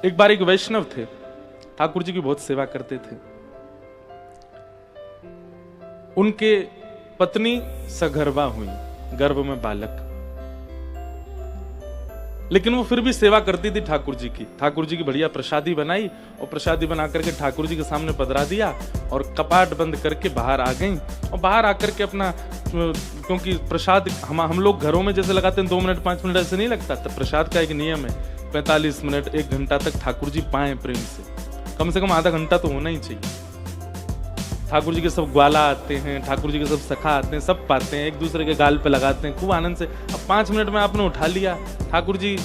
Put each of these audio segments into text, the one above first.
एक बार एक वैष्णव थे, ठाकुर जी की बहुत सेवा करते थे। उनके पत्नी सगर्भा हुई, गर्भ में बालक, लेकिन वो फिर भी सेवा करती थी ठाकुर जी की। ठाकुर जी की बढ़िया प्रसादी बनाई और प्रसादी बना करके ठाकुर जी के सामने पधरा दिया और कपाट बंद करके बाहर आ गई। और बाहर आकर के अपना, क्योंकि प्रसाद हम लोग घरों में जैसे लगाते हैं 2 मिनट 5 मिनट ऐसे नहीं लगता, तो प्रसाद का एक नियम है 45 मिनट 1 घंटा तक ठाकुर जी पाए प्रेम से कम आधा घंटा तो होना ही चाहिए। ठाकुर जी के सब ग्वाला आते हैं, ठाकुर जी के सब सखा आते हैं, सब पाते हैं, एक दूसरे के गाल पे लगाते हैं खूब आनंद से। अब 5 मिनट में आपने उठा लिया, ठाकुर जी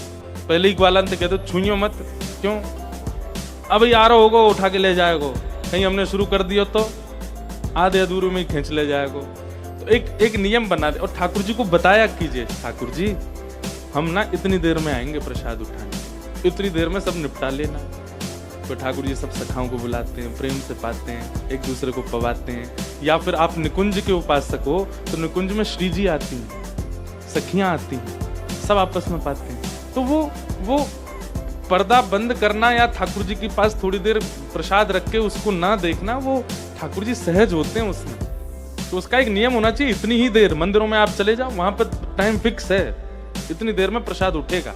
पहले ही ग्वाला से कहते छुइयो मत, क्यों? अब आ रहा होगा उठा के ले जाएगा, कहीं हमने शुरू कर दिया तो आधे अधूरे में ही खींच ले जाएगा। तो एक नियम बना दे और ठाकुर जी को बताया कीजिए, ठाकुर जी हम ना इतनी देर में आएंगे प्रसाद उठाने, इतनी देर में सब निपटा लेना। तो ठाकुर जी सब सखाओं को बुलाते हैं, प्रेम से पाते हैं, एक दूसरे को पवाते हैं। या फिर आप निकुंज के उपासक हो तो निकुंज में श्री जी आती हैं, सखियां आती हैं, सब आपस में पाते हैं। तो वो पर्दा बंद करना या ठाकुर जी के पास थोड़ी देर प्रसाद रख के उसको ना देखना, वो ठाकुर जी सहज होते हैं उसमें। तो उसका एक नियम होना चाहिए, इतनी ही देर। मंदिरों में आप चले जाओ, वहां पर टाइम फिक्स है, इतनी देर में प्रसाद उठेगा,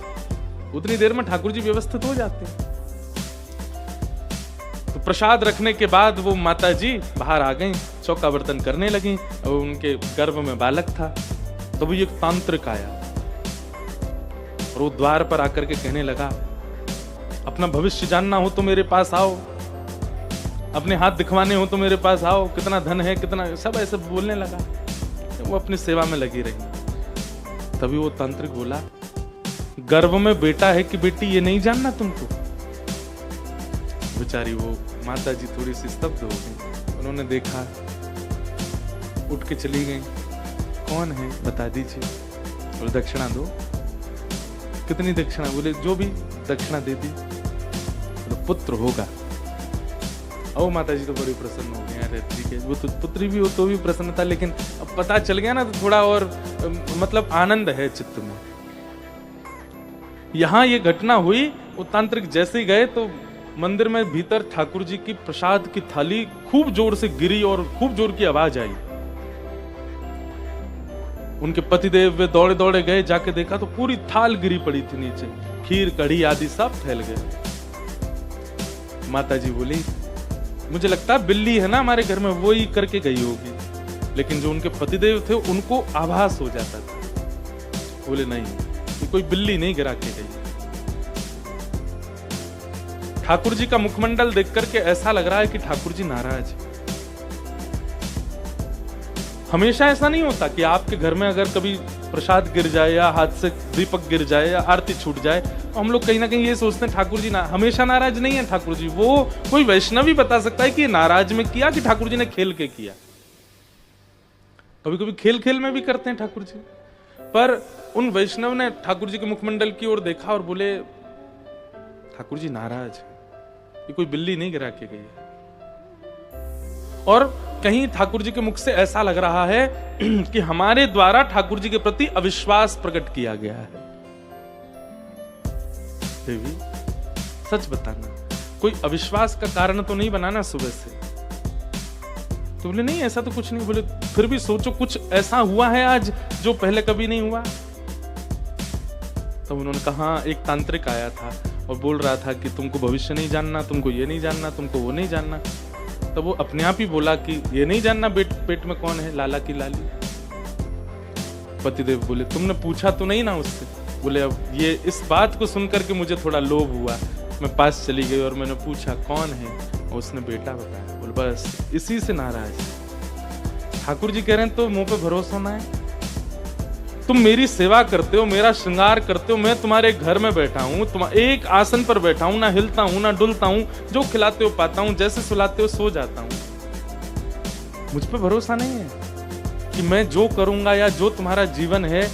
उतनी देर में ठाकुर जी व्यवस्थित हो जाते हैं। तो प्रसाद रखने के बाद वो माता जी बाहर आ गईं, चौका बर्तन करने लगी और उनके गर्भ में बालक था। तो वो एक तांत्रिक आया और वो द्वार पर आकर के कहने लगा, अपना भविष्य जानना हो तो मेरे पास आओ, अपने हाथ दिखवाने हो तो मेरे पास आओ, कितना धन है कितना, सब ऐसे बोलने लगा। वो अपनी सेवा में लगी रही। तभी वो तांत्रिक बोला, गर्भ में बेटा है कि बेटी ये नहीं जानना तुमको? बेचारी वो माता जी थोड़ी सी स्तब्ध हो गई। उन्होंने देखा, उठ के चली गई, कौन है बता दीजिए और दक्षिणा दो। कितनी दक्षिणा? बोले जो भी दक्षिणा दे दी, तो पुत्र होगा। ओ माता जी तो बड़ी प्रसन्न हो गई, अरे ठीक है, वो तो पुत्री भी हो तो भी प्रसन्न था, लेकिन अब पता चल गया ना तो थोड़ा और मतलब आनंद है चित्त में। यहां ये घटना हुई, वो तांत्रिक जैसे ही गए तो मंदिर में भीतर ठाकुर जी की प्रसाद की थाली खूब जोर से गिरी और खूब जोर की आवाज आई। उनके पतिदेव वे दौड़े दौड़े गए, जाके देखा तो पूरी थाल गिरी पड़ी थी नीचे, खीर कढ़ी आदि सब फैल गए। माता जी बोली, मुझे लगता है बिल्ली है ना हमारे घर में, वो ही करके गई होगी। लेकिन जो उनके पतिदेव थे उनको आभास हो जाता था। बोले नहीं, ये कोई बिल्ली नहीं गिरा के गई। ठाकुर जी का मुखमंडल देख करके ऐसा लग रहा है कि ठाकुर जी नाराज है। हमेशा ऐसा नहीं होता कि आपके घर में अगर कभी प्रसाद गिर जाए या हाथ से दीपक गिर जाए या आरती छूट जाए तो हम लोग कहीं ना कहीं ये सोचते हैं ठाकुर जी हमेशा नाराज नहीं है। ठाकुर जी, वो कोई वैष्णव ही बता सकता है कि नाराज में किया कि ठाकुर जी ने खेल के किया। कभी कभी खेल खेल में भी करते हैं ठाकुर जी। पर उन वैष्णव ने ठाकुर जी के मुखमंडल की ओर देखा और बोले, ठाकुर जी नाराज है, ये कोई बिल्ली नहीं गिरा के गई। और कहीं ठाकुर जी के मुख से ऐसा लग रहा है कि हमारे द्वारा ठाकुर जी के प्रति अविश्वास प्रकट किया गया है। देवी सच बताना, कोई अविश्वास का कारण तो नहीं बनाना सुबह से। तो बोले नहीं ऐसा तो कुछ नहीं। बोले फिर भी सोचो कुछ ऐसा हुआ है आज जो पहले कभी नहीं हुआ। तब उन्होंने कहा, एक तांत्रिक आया था और बोल रहा था कि तुमको भविष्य नहीं जानना, तुमको ये नहीं जानना, तुमको वो नहीं जानना। तब वो अपने आप ही बोला कि ये नहीं जानना पेट में कौन है, लाला की लाली। पतिदेव बोले, तुमने पूछा तो नहीं ना उससे? बोले अब ये इस बात को सुनकर के मुझे थोड़ा लोभ हुआ, मैं पास चली गई और मैंने पूछा कौन है, और उसने बेटा बताया। बोले बस इसी से नाराज। ठाकुर जी कह रहे हैं तो मुंह पे भरोसा ना है। तुम मेरी सेवा करते हो, मेरा श्रृंगार करते हो, मैं तुम्हारे घर में बैठा हूं, तुम एक आसन पर बैठा हूं, ना हिलता हूं ना डुलता हूं, जो खिलाते हो पाता हूं, जैसे सुलाते हो सो जाता हूं। मुझ पे भरोसा नहीं है कि मैं जो करूंगा या जो तुम्हारा जीवन है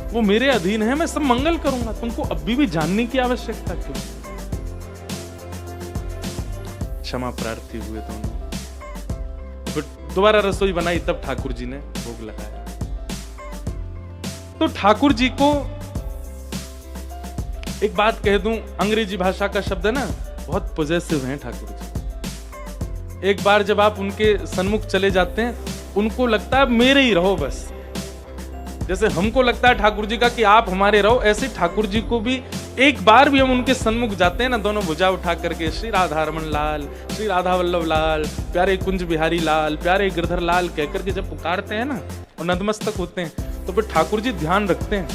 वो मेरे अधीन है, मैं सब मंगल करूंगा। तुमको अभी भी जानने की आवश्यकता क्यों? क्षमा प्रार्थी हुए दोनों। दोबारा रसोई बनाई, तब ठाकुर जी ने भोग लगाया। तो ठाकुर जी को एक बात कह दूं, अंग्रेजी भाषा का शब्द है ना, बहुत पॉजेसिव हैं ठाकुर जी। एक बार जब आप उनके सन्मुख चले जाते हैं, उनको लगता है मेरे ही रहो बस। जैसे हमको लगता है ठाकुर जी का कि आप हमारे रहो, ऐसे ठाकुर जी को भी एक बार भी हम उनके सन्मुख जाते हैं ना, दोनों भुजा उठा करके श्री राधा रमन लाल, श्री राधा वल्लभ लाल, प्यारे कुंज बिहारी लाल, प्यारे गिरधर लाल कह करके जब पुकारते हैं ना और नतमस्तक होते हैं, तो फिर ठाकुर जी ध्यान रखते हैं।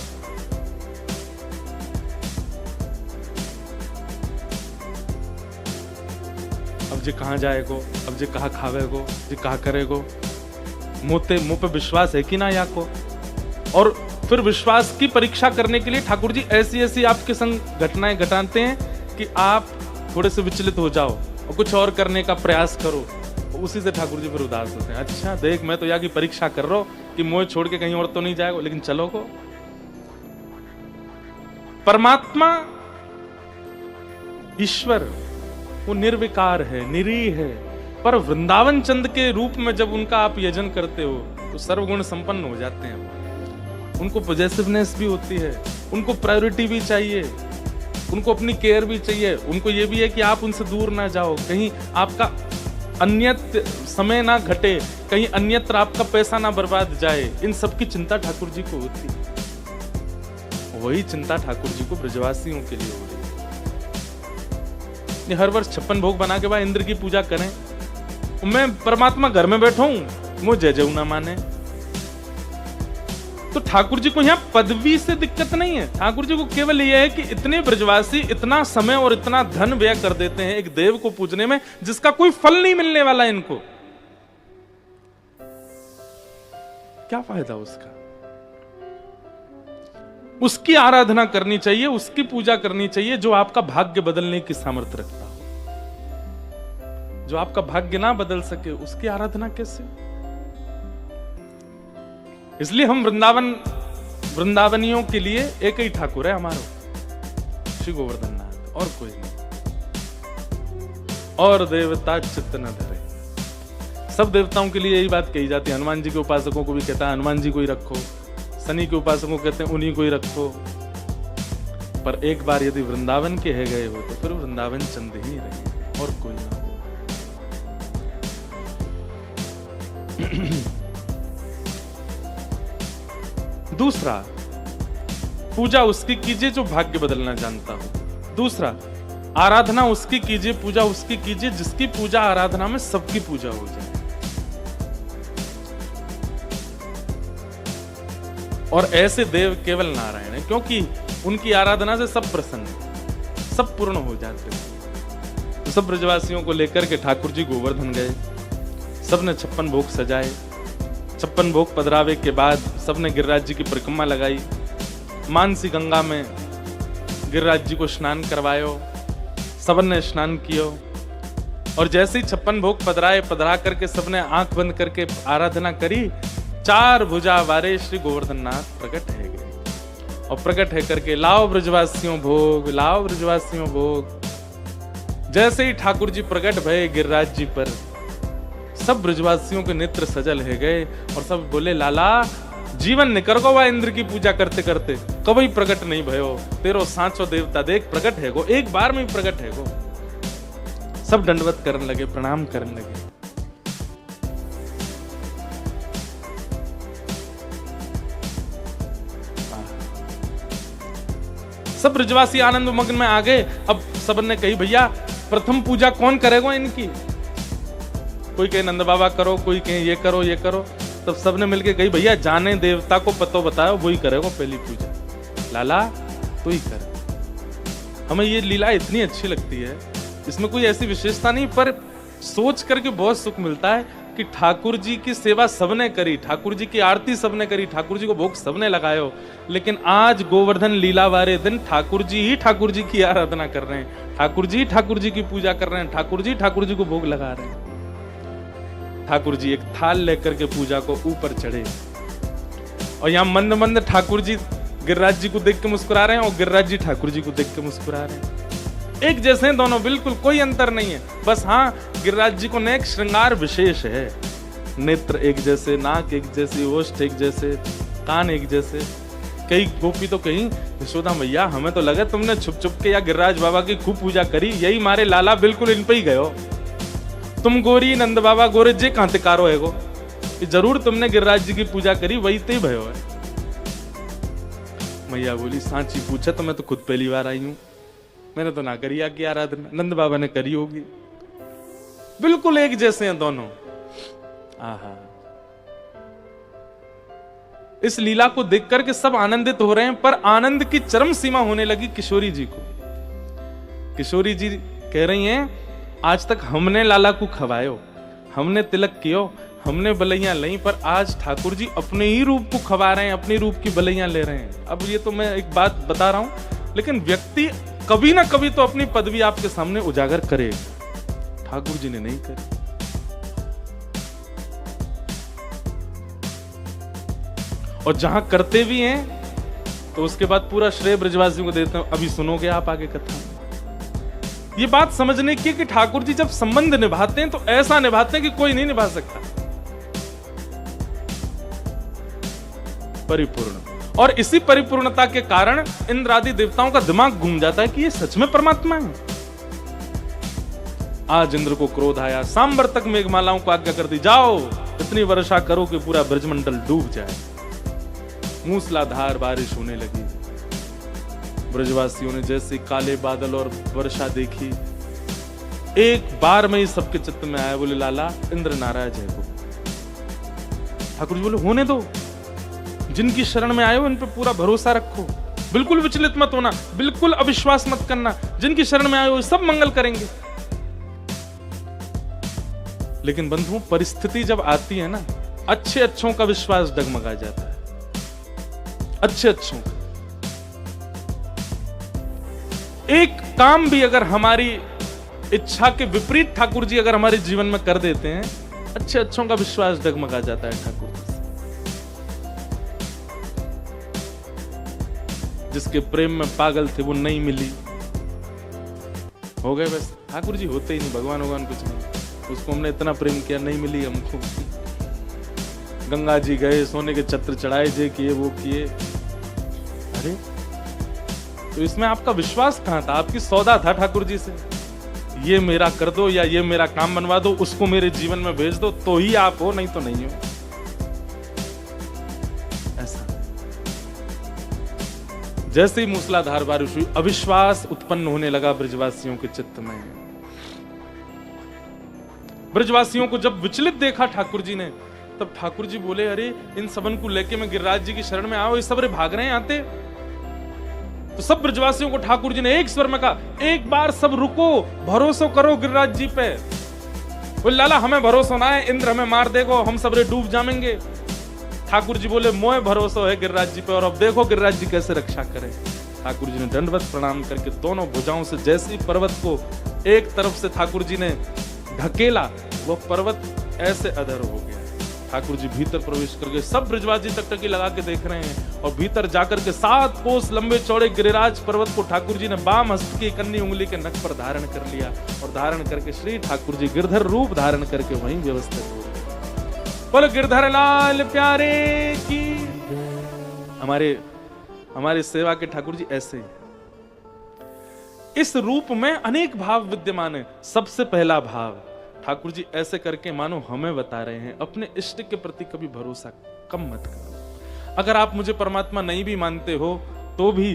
अब जी कहाँ जाएगो, अब जी कहाँ खावेगो, जी कहाँ करेगो, मुँह पे विश्वास है कि ना या को। और फिर विश्वास की परीक्षा करने के लिए ठाकुर जी ऐसी ऐसी आपके संग घटनाएं घटाते हैं कि आप थोड़े से विचलित हो जाओ और कुछ और करने का प्रयास करो। उसी से ठाकुर जी फिर उदास होते हैं। अच्छा देख, मैं तो यहाँ की परीक्षा कर रहा हूं कि मोह छोड़ के कहीं और तो नहीं जाएगा, लेकिन चलो को। परमात्मा ईश्वर वो निर्विकार है, निरीह है, पर वृंदावन चंद के रूप में जब उनका आप यजन करते हो तो सर्वगुण संपन्न हो जाते हैं। उनको पॉजेसिवनेस भी होती है, उनको प्रायोरिटी भी चाहिए, उनको अपनी केयर भी चाहिए, उनको ये भी है कि आप उनसे दूर ना जाओ, कहीं आपका अन्यत्र समय ना घटे, कहीं अन्यत्र आपका पैसा ना बर्बाद जाए। इन सब की चिंता ठाकुर जी को होती है। वही चिंता ठाकुर जी को ब्रजवासियों के लिए हो रही है। हर वर्ष 56 भोग बना के बाद इंद्र की पूजा करें, मैं परमात्मा घर में बैठा हूं, वो जय जय ना माने। तो ठाकुर जी को यहाँ पदवी से दिक्कत नहीं है, ठाकुर जी को केवल यह है कि इतने ब्रजवासी इतना समय और इतना धन व्यय कर देते हैं एक देव को पूजने में जिसका कोई फल नहीं मिलने वाला इनको, क्या फायदा उसका। उसकी आराधना करनी चाहिए, उसकी पूजा करनी चाहिए जो आपका भाग्य बदलने की सामर्थ्य रखता हो। जो आपका भाग्य ना बदल सके उसकी आराधना कैसे। इसलिए हम वृंदावनियों के लिए एक ही ठाकुर है हमारा, श्री गोवर्धन नाथ, और कोई नहीं। और देवता चित्त न धरे। सब देवताओं के लिए यही बात कही जाती है। हनुमान जी के उपासकों को भी कहता है हनुमान जी को ही रखो, शनि के उपासकों को कहते हैं उन्हीं को ही रखो। पर एक बार यदि वृंदावन के है गए हो तो फिर वृंदावन चंद ही रहे और कोई ना। दूसरा, पूजा उसकी कीजिए जो भाग्य बदलना जानता हो। दूसरा, आराधना उसकी कीजिए, पूजा उसकी कीजिए जिसकी पूजा आराधना में सबकी पूजा हो जाए। और ऐसे देव केवल नारायण है, क्योंकि उनकी आराधना से सब प्रसन्न, सब पूर्ण हो जाते हैं। तो सब ब्रजवासियों को लेकर के ठाकुर जी गोवर्धन गए, सबने 56 भोग सजाए। 56 भोग पधरावे के बाद सबने गिरिराज जी की परिक्रमा लगाई, मानसी गंगा में गिरिराज जी को स्नान करवायो, सबने स्नान कियो। और जैसे ही 56 भोग पधरा करके सबने आंख बंद करके आराधना करी, 4 भुजा वारे श्री गोवर्धन नाथ प्रकट है गए। और प्रकट है करके लाओ ब्रजवासियों भोग, लाओ ब्रजवासियों भोग। जैसे ही ठाकुर जी प्रकट भये गिरिराज जी पर, सब ब्रजवासियों के नेत्र सजल है गए और सब बोले लाला जीवन निकर गो वा इंद्र की पूजा करते करते कभी प्रकट नहीं भयो, तेरो सांचो देवता देख प्रकट है गो, एक बार में प्रकट है गो। सब दंडवत करने लगे, प्रणाम करने लगे। सब ब्रजवासी आनंद मग्न में आ गए। अब सबने कही भैया प्रथम पूजा कौन करेगा इनकी। कोई कहे नंद बाबा करो, कोई कहे ये करो ये करो। तब सबने मिलके कही भैया जाने देवता को पतो बताओ, वही करेगा पहली पूजा। लाला तू ही कर। हमें ये लीला इतनी अच्छी लगती है, इसमें कोई ऐसी विशेषता नहीं, पर सोच करके बहुत सुख मिलता है कि ठाकुर जी की सेवा सबने करी, ठाकुर जी की आरती सबने करी, ठाकुर जी को भोग सबने लगायो, लेकिन आज गोवर्धन लीला वाले दिन ठाकुर जी की आराधना कर रहे हैं, ठाकुर जी की पूजा कर रहे हैं, ठाकुर जी को भोग लगा रहे हैं। ठाकुर जी एक थाल लेकर के पूजा को ऊपर चढ़े और यहाँ मंद मंद ठाकुर जी गिरिराज जी को देख के मुस्कुरा रहे हैं और गिरिराज जी ठाकुर जी को देख के मुस्कुरा रहे हैं। एक जैसे हैं दोनों, बिल्कुल कोई अंतर नहीं है। बस हाँ, गिरिराज जी को नेक श्रृंगार विशेष है, नेत्र एक जैसे, नाक एक जैसी, ओष्ठ एक जैसे, कान एक जैसे, कई गोपी तो कहीं यशोदा मैया हमें तो लगा तुमने छुप छुप के या गिरिराज बाबा की खूब पूजा करी, यही मारे लाला बिल्कुल इन पे ही गए हो। तुम गोरी नंद बाबा गोरे जे कांतिकारो है गो, कि जरूर तुमने गिरिराज जी की पूजा करी, वही ते भयो है। मैया बोली सांची पूछा तो मैं तो खुद पहली बार आई हूं, मैंने तो ना करी आके आराधना, नंद बाबा ने करी होगी। बिल्कुल एक जैसे हैं दोनों। आहा, इस लीला को देख करके सब आनंदित हो रहे हैं, पर आनंद की चरम सीमा होने लगी किशोरी जी को। किशोरी जी कह रही हैं आज तक हमने लाला को खवायो, हमने तिलक कियो, हमने बलैया ली, पर आज ठाकुर जी अपने ही रूप को खवा रहे हैं, अपनी रूप की बलैया ले रहे हैं। अब ये तो मैं एक बात बता रहा हूं, लेकिन व्यक्ति कभी ना कभी तो अपनी पदवी आपके सामने उजागर करेगा। ठाकुर जी ने नहीं करी। और जहां करते भी हैं तो उसके बाद पूरा श्रेय ब्रजवासियों को देते हैं। अभी सुनोगे आप आगे कथा। ये बात समझने की कि ठाकुर जी जब संबंध निभाते हैं तो ऐसा निभाते हैं कि कोई नहीं निभा सकता, परिपूर्ण। और इसी परिपूर्णता के कारण इंद्र आदि देवताओं का दिमाग घूम जाता है कि ये सच में परमात्मा है। आज इंद्र को क्रोध आया, सांबर तक मेघमालाओं को आज्ञा कर दी, जाओ इतनी वर्षा करो कि पूरा ब्रजमंडल डूब जाए। मूसलाधार बारिश होने लगी। ब्रजवासियों ने जैसे काले बादल और वर्षा देखी, एक बार में ही सबके चित्त में आया, बोले लाला इंद्र नाराज है। ठाकुर जी बोले होने दो, जिनकी शरण में आए हो इन पे पूरा भरोसा रखो, बिल्कुल विचलित मत होना, बिल्कुल अविश्वास मत करना, जिनकी शरण में आए हो सब मंगल करेंगे। लेकिन बंधुओं परिस्थिति जब आती है ना, अच्छे अच्छों का विश्वास डगमगा जाता है, अच्छे अच्छों। एक काम भी अगर हमारी इच्छा के विपरीत ठाकुर जी अगर हमारे जीवन में कर देते हैं, अच्छे अच्छों का विश्वास डगमगा जाता है ठाकुर जी। जिसके प्रेम में पागल थे वो नहीं मिली, हो गए बस। ठाकुर जी होते ही नहीं, भगवान कुछ नहीं, उसको हमने इतना प्रेम किया, नहीं मिली हमको। गंगा जी गए, सोने के छत्र चढ़ाए, जे किए वो किए। अरे तो इसमें आपका विश्वास कहां था? आपकी सौदा था ठाकुर जी से, ये मेरा कर दो या ये मेरा काम बनवा दो, उसको मेरे जीवन में भेज दो, तो ही आप हो, नहीं तो नहीं हो। ऐसा जैसे ही मूसलाधार बारिश हुई, अविश्वास उत्पन्न होने लगा ब्रजवासियों के चित्त में। ब्रजवासियों को जब विचलित देखा ठाकुर जी ने, तब ठाकुर जी बोले अरे इन सबन को लेके मैं गिरिराज जी की शरण में आओ, ये सब भाग रहे हैं आते। तो सब ब्रजवासियों को ठाकुर जी ने एक स्वर में कहा, एक बार सब रुको, भरोसा करो गिरिराज जी पे। बोले लाला हमें भरोसा ना है, इंद्र हमें मार देगो, हम सबरे डूब जाएंगे। ठाकुर जी बोले मोए भरोसा है गिरिराज जी पे, और अब देखो गिरिराज जी कैसे रक्षा करें। ठाकुर जी ने दंडवत प्रणाम करके दोनों भुजाओं से जैसे ही पर्वत को एक तरफ से ठाकुर जी ने ढकेला, वो पर्वत ऐसे अधर हो गया। ठाकुर जी भीतर प्रवेश करके सब ब्रजवासी टकटकी लगा के देख रहे हैं, और भीतर जाकर के 7 कोस लंबे चौड़े गिरिराज पर्वत को ठाकुर जी ने बाम हस्त की कन्नी उंगली के नख पर धारण कर लिया, और धारण करके श्री ठाकुर जी गिरधर रूप धारण करके वहीं व्यवस्थित हो गए। बोलो गिरधर लाल प्यारे की। हमारे सेवा के ठाकुर जी ऐसे हैं। इस रूप में अनेक भाव विद्यमान है। सबसे पहला भाव, ठाकुर जी ऐसे करके मानो हमें बता रहे हैं अपने इष्ट के प्रति कभी भरोसा कम मत करो। अगर आप मुझे परमात्मा नहीं भी मानते हो, तो भी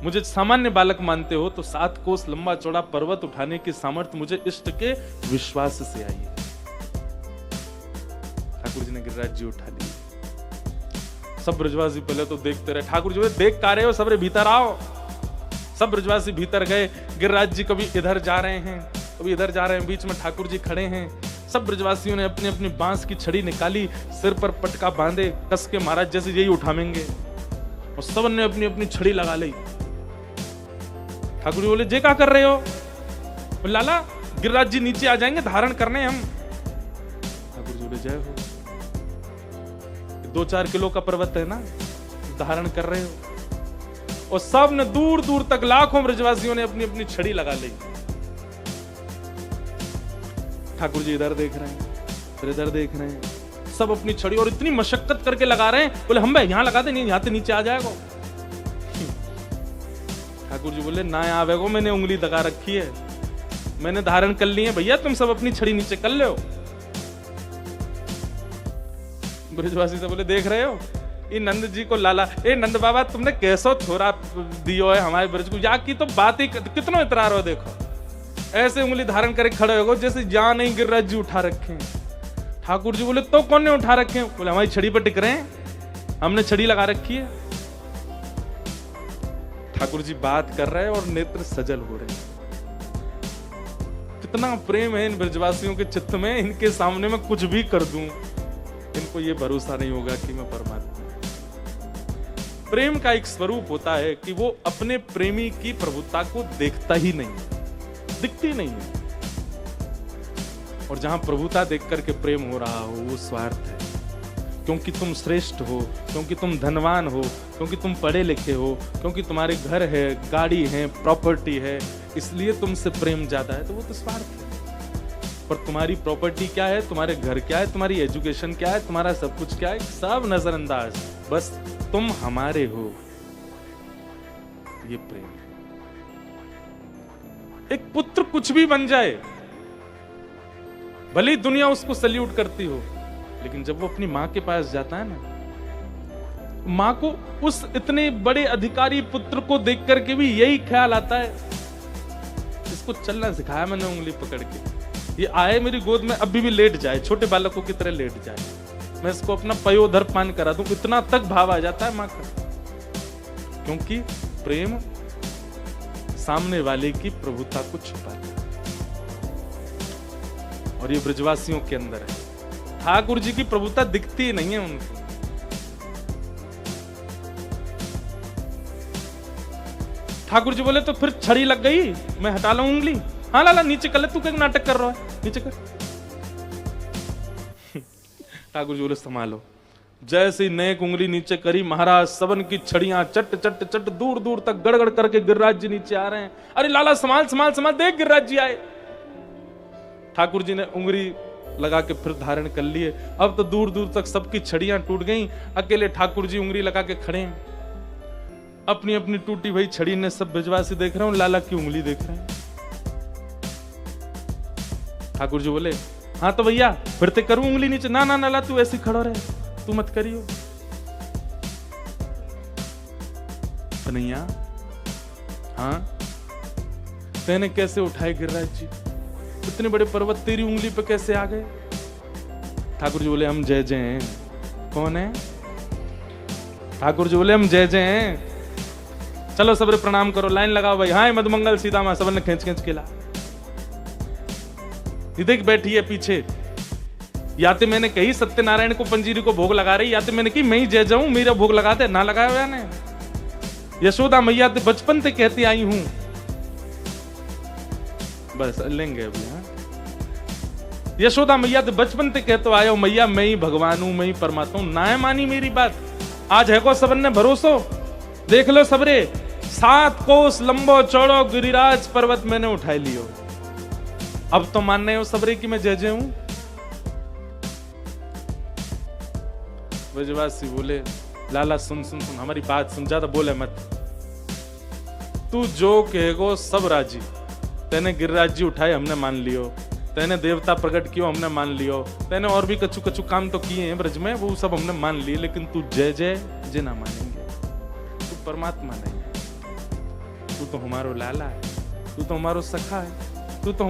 मुझे सामान्य बालक मानते हो, तो 7 कोस लंबा चौड़ा पर्वत उठाने की सामर्थ्य मुझे इष्ट के विश्वास से आई है। ठाकुर जी ने गिरिराज जी उठा लिया। सब ब्रजवासी पहले तो देखते रहे, ठाकुर जी देख का रहे हो, सबरे भीतर आओ। सब ब्रजवासी भीतर गए। गिरिराज जी कभी इधर जा रहे हैं, कभी इधर जा रहे हैं, बीच में ठाकुर जी खड़े हैं। सब ब्रजवासियों ने अपनी अपनी बांस की छड़ी निकाली, सिर पर पटका बांधे, कस के महाराज जैसे यही उठावेंगे, और सब ने अपनी अपनी छड़ी लगा ली। ठाकुर जी बोले जे क्या कर रहे हो? बोले लाला गिरिराज जी नीचे आ जाएंगे, धारण करने हम। ठाकुर जी बोले जय हो, 2-4 किलो का पर्वत है ना, धारण कर रहे हो। और सब ने दूर दूर तक लाखों ब्रजवासियों ने अपनी अपनी छड़ी लगा ली। ठाकुर जी इधर देख रहे हैं, फिर इधर देख रहे हैं, सब अपनी छड़ी और इतनी मशक्कत करके लगा रहे हैं। बोले हम भाई यहां लगा दे, नहीं यहां से नीचे आ जाएगा। ठाकुर जी बोले ना आवेगो, मैंने उंगली दगा रखी है, मैंने धारण कर ली है भैया, तुम सब अपनी छड़ी नीचे कर लो। ब्रजवासी से बोले देख रहे हो ये नंद जी को लाला, ए नंद बाबा तुमने कैसो छोरा दियो है हमारे ब्रज को, या की तो बात ही कितना इतरा रहो, देखो ऐसे उंगली धारण करके खड़े हो जैसे जहां नहीं गिरिराज जी उठा रखे हैं। ठाकुर जी बोले तो कौन ने उठा रखे हैं? बोले हमारी छड़ी पर टिक रहे हैं, हमने छड़ी लगा रखी है। ठाकुर जी बात कर रहे हैं और नेत्र सजल हो रहे हैं। कितना प्रेम है इन ब्रजवासियों के चित्त में, इनके सामने मैं कुछ भी कर दूं, इनको ये भरोसा नहीं होगा कि मैं परमात्मा। प्रेम का एक स्वरूप होता है कि वो अपने प्रेमी की प्रभुता को देखता ही नहीं, दिखती नहीं है। और जहां प्रभुता देख करके प्रेम हो रहा हो वो स्वार्थ है, क्योंकि तुम श्रेष्ठ हो, क्योंकि तुम धनवान हो, क्योंकि तुम पढ़े लिखे हो, क्योंकि तुम्हारे घर है, गाड़ी है, प्रॉपर्टी है, इसलिए तुमसे प्रेम ज्यादा है, तो वो तो स्वार्थ है। पर तुम्हारी प्रॉपर्टी क्या है, तुम्हारे घर क्या है, तुम्हारी एजुकेशन क्या है, तुम्हारा सब कुछ क्या है, सब नजरअंदाज, बस तुम हमारे हो, ये प्रेम है। एक पुत्र कुछ भी बन जाए, भले दुनिया उसको सल्यूट करती हो, लेकिन जब वो अपनी मां के पास जाता है ना, मां को उस इतने बड़े अधिकारी पुत्र को देख करके भी यही ख्याल आता है, इसको चलना सिखाया मैंने उंगली पकड़ के, ये आए मेरी गोद में अभी भी लेट जाए, छोटे बालकों की तरह लेट जाए, मैं इसको अपना पयोधर पान करा दूं, इतना तक भाव आ जाता है मां का। क्योंकि प्रेम सामने वाले की प्रभुता को छुपाता है, और ये ब्रजवासियों के अंदर है। ठाकुर जी की प्रभुता दिखती नहीं है उनको। ठाकुर जी बोले तो फिर छड़ी लग गई, मैं हटा लूं उंगली? हाँ लाला नीचे कर ले, तू क्या नाटक कर रहा है, नीचे कर। ठाकुर जी बोले संभालो। जैसे नेक उंगली नीचे करी, महाराज सबन की छड़ियां चट चट चट दूर दूर तक गड़गड़ करके गिरिराज जी नीचे आ रहे हैं। अरे लाला संभाल संभाल संभाल, देख गिरिराज जी आए। ठाकुर जी ने उंगली लगा के फिर धारण कर लिए। अब तो दूर दूर तक सबकी छड़ियां टूट गईं, अकेले ठाकुर जी उंगली लगा के खड़े हैं। अपनी अपनी टूटी हुई छड़ी ने सब ब्रजवासी देख रहे हैं, लाला की उंगली देख रहे हैं। ठाकुर जी बोले हाँ तो भैया फिर ते करूं उंगली नीचे? ना ना लाला तू ऐसे खड़ा रहे, तू मत करियो। कन्हैया हाँ तेने कैसे उठाए गिरिराज जी, इतने बड़े पर्वत तेरी उंगली पे कैसे आ गए? ठाकुर जी बोले हम जय जय हैं। कौन है? ठाकुर जी बोले हम जय जय हैं। चलो सबरे प्रणाम करो, लाइन लगाओ भाई। हाँ मधुमंगल सीता मां, सबने खींच खींच के ला। देख बैठी है पीछे, या तो मैंने कही सत्यनारायण को पंजीरी को भोग लगा रही, या तो मैंने की मैं ही जय जाऊं, मेरा भोग लगा दे, ना लगाया हुआ ने। यशोदा मैया तो बचपन से कहती आई हूं, बस लेंगे अभी। हाँ यशोदा मैया तो बचपन से कहते आयो, मैया मैं ही भगवान हूं, मैं ही परमात्मा हूं। ना मानी मेरी बात, आज है को सबन ने भरोसो। देख लो सबरे, 7 कोस लंबो चौड़ो गिरिराज पर्वत मैंने उठा लियो। अब तो मानने हो सबरे की मैं जय जय हूं। ब्रजवासी बोले लाला सुन सुन सुन, हमारी बात सुन, ज्यादा बोले मत। तू जो कहेगो सब राजी। तेने गिरिराज जी उठाए, हमने मान लियो। तेने देवता प्रकट कियो, हमने मान लियो। तेने और भी कछु कछु काम तो किए हैं ब्रज में, वो सब हमने मान लिए, लेकिन तू जय जय जे ना मानेंगे। तू परमात्मा नहीं है, तू तो हमारो लाला है, तू तो हमारो सखा है, तू तो